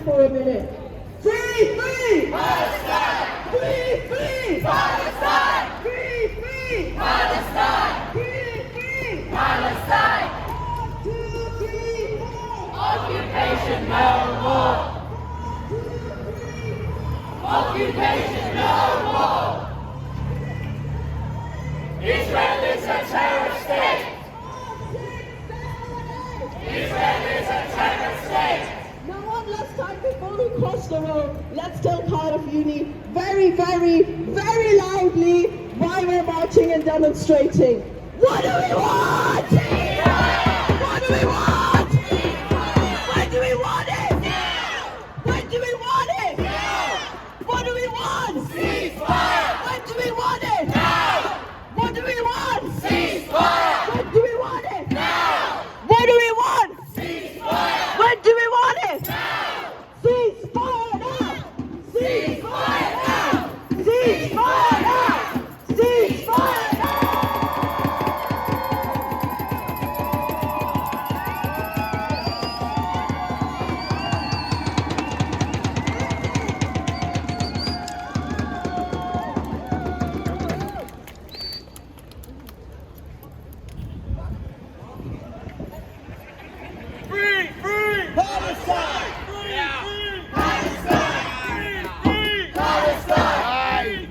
for a minute. Free Palestine! Free Palestine! Free Palestine! Free Palestine! 1, 2, 3, 4. Occupation no more! Occupation no more! Israel is a terrorist state! Israel is a terrorist state! Now one last time before we cross the road, let's tell Cardiff Uni very, very, very loudly why we're marching and demonstrating. What do we want? What do we want? When do we want it? When do we want it? What do we want? Ceasefire! When do we want it? Now! What do we want? Ceasefire! When do we want it? Now! What do we want? Ceasefire! When do we want it? Now! Ceasefire now! Ceasefire now! Ceasefire now! Ceasefire now! Free Palestine! Palestine! Palestine!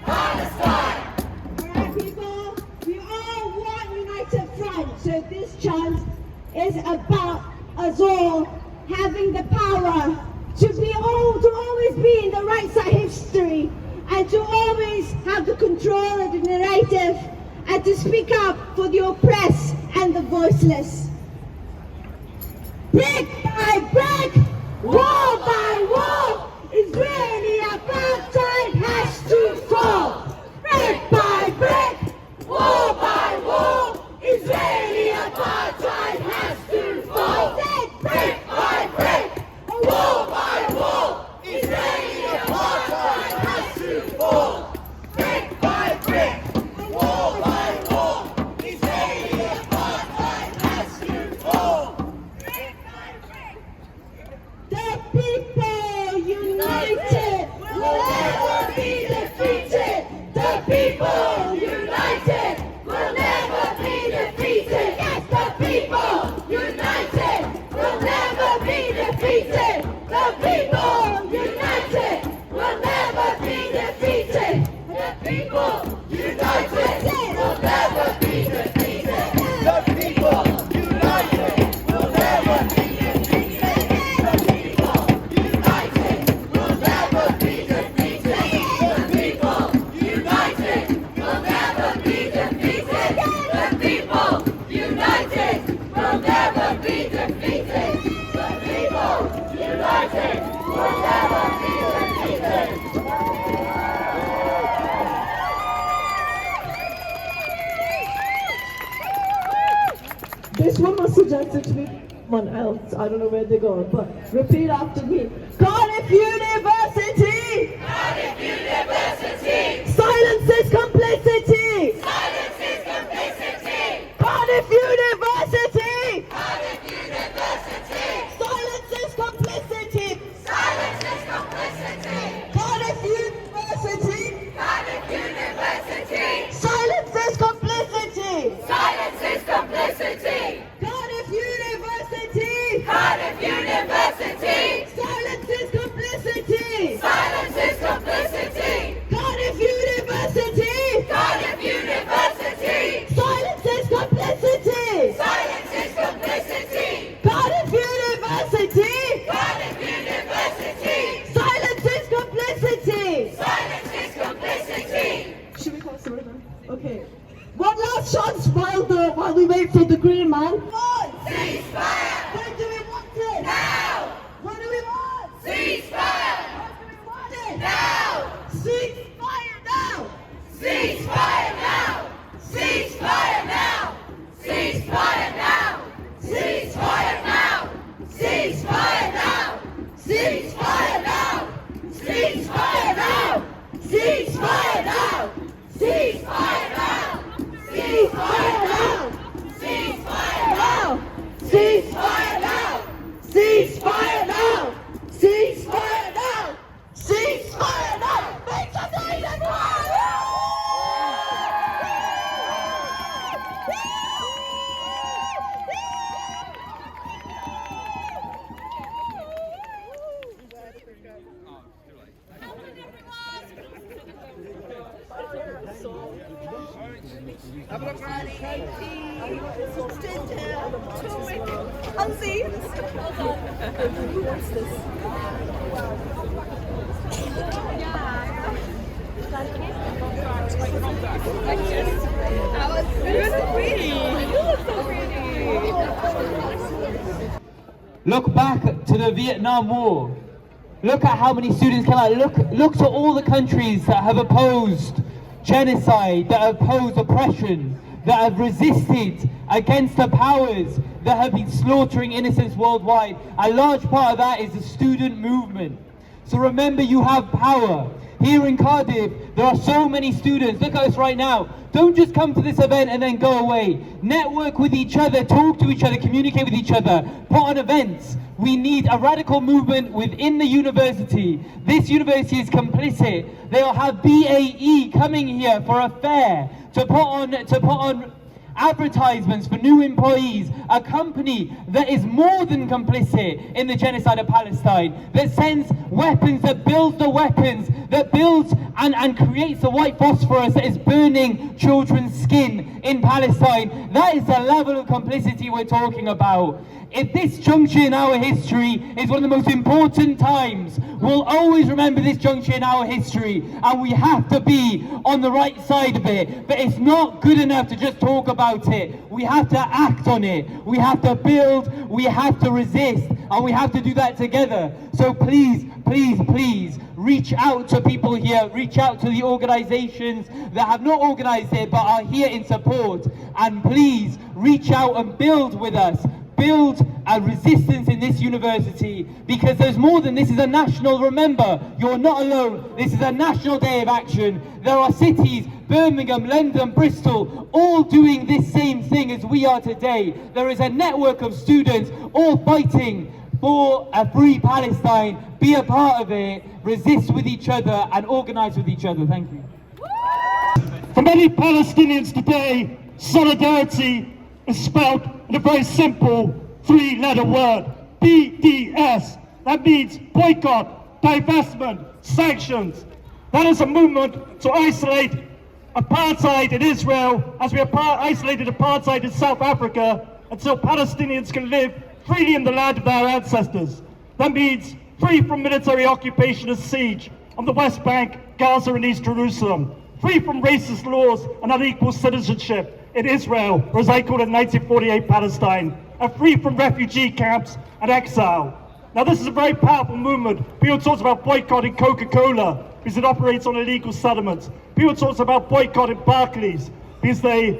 Palestine! Alright people, we all want united front, so this chant is about us all having the power to always be in the right side of history and to always have the control of the narrative and to speak up for the oppressed and the voiceless. Brick by brick, wall by wall, Israeli apartheid has to fall. Brick by brick, wall by wall, Israeli apartheid has to fall. Brick by brick, Wall by wall, Israeli apartheid has to fall. Brick by brick, wall by wall, Israeli apartheid has to fall. the people united will never be defeated. The people united will never be defeated. Yes, the people united will never be defeated. The people united will never be defeated. The people United will never be defeated. The people united will never be defeated. The people united will never be defeated. The people united will never be defeated. The people united will never be defeated. The people united will never be defeated. This one was suggested to me. Someone else, I don't know where they're going, but repeat after me. Cardiff University! Cardiff University! Silence is complicity! Silence is complicity! Cardiff University! Cardiff University! Silence is complicity! Silence is complicity! Cardiff University! Cardiff University! Silence is complicity! Silence is complicity! Cardiff University! Cardiff University! Silence is complicity! Silence is complicity! Cardiff University! Cardiff University! Silence is complicity! Silence is complicity! Cardiff University! Cardiff University! Silence is complicity! Silence is complicity! Should we cross the river? Okay. One last chance while we wait for the green man. Ceasefire! When do we want it? Now! What do we want? Ceasefire! When do we want it? Now! Ceasefire now! Ceasefire now! Ceasefire now! Ceasefire now! Ceasefire now! Ceasefire now! Ceasefire now! Ceasefire now! Ceasefire now! Ceasefire now! Ceasefire now! Ceasefire now! Ceasefire now! Ceasefire now! Ceasefire now! Look back to the Vietnam War. Look at how many students came out. Look to all the countries that have opposed genocide, that have opposed oppression, that have resisted against the powers that have been slaughtering innocents worldwide. A large part of that is the student movement. So remember, you have power. Here in Cardiff, there are so many students. Look at us right now. Don't just come to this event and then go away. Network with each other, talk to each other, communicate with each other, put on events. We need a radical movement within the university. This university is complicit. They'll have BAE coming here for a fair to put on advertisements for new employees, a company that is more than complicit in the genocide of Palestine, that sends weapons, that builds the weapons, that builds and creates the white phosphorus that is burning children's skin in Palestine. That is the level of complicity we're talking about. If this juncture in our history is one of the most important times, we'll always remember this juncture in our history, and we have to be on the right side of it. But it's not good enough to just talk about it. We have to act on it. We have to build, we have to resist, and we have to do that together. So please, please, please, reach out to people here, reach out to the organizations that have not organized it but are here in support, and please reach out and build with us. Build a resistance in this university, because there's more than this. Is a national, remember, you're not alone. This is a national day of action. There are cities, Birmingham, London, Bristol, all doing this same thing as we are today. There is a network of students all fighting for a free Palestine. Be a part of it, resist with each other and organize with each other. Thank you. For many Palestinians today, solidarity is spelled in a very simple three-letter word, BDS. That means boycott, divestment, sanctions. That is a movement to isolate apartheid in Israel as we isolated apartheid in South Africa until Palestinians can live freely in the land of their ancestors. That means free from military occupation and siege on the West Bank, Gaza and East Jerusalem. Free from racist laws and unequal citizenship in Israel, or as I call it, 1948 Palestine, and free from refugee camps and exile. Now this is a very powerful movement. People talk about boycotting Coca-Cola because it operates on illegal settlements. People talk about boycotting Barclays because they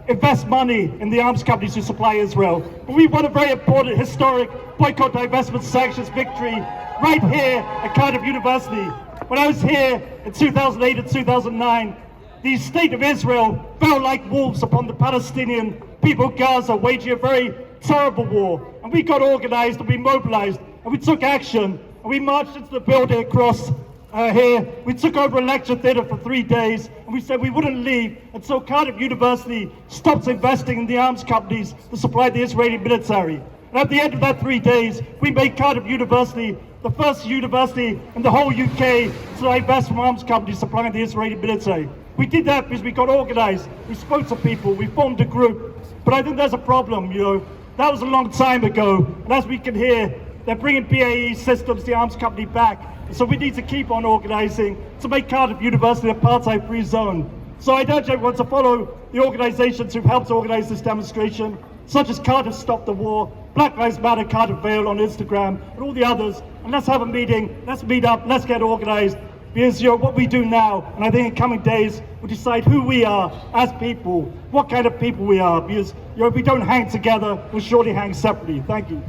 invest money in the arms companies who supply Israel. But we won a very important historic boycott, divestment, sanctions victory right here at Cardiff University. When I was here in 2008 and 2009, the state of Israel fell like wolves upon the Palestinian people of Gaza, waging a very terrible war. And we got organized and we mobilized and we took action and we marched into the building across here. We took over a lecture theatre for 3 days and we said we wouldn't leave until Cardiff University stops investing in the arms companies that supply the Israeli military. And at the end of that 3 days, we made Cardiff University the first university in the whole UK to divest from arms companies supplying the Israeli military. We did that because we got organized, we spoke to people, we formed a group. But I think there's a problem, you know. That was a long time ago, and as we can hear, they're bringing BAE Systems, the arms company, back. And so we need to keep on organizing to make Cardiff University an apartheid-free zone. So I urge everyone to follow the organizations who've helped organize this demonstration, such as Cardiff Stop the War, Black Lives Matter Cardiff Vale on Instagram, and all the others. And let's have a meeting, let's meet up, let's get organized. Because what we do now, and I think in coming days, we'll decide who we are as people, what kind of people we are. Because if we don't hang together, we'll surely hang separately. Thank you.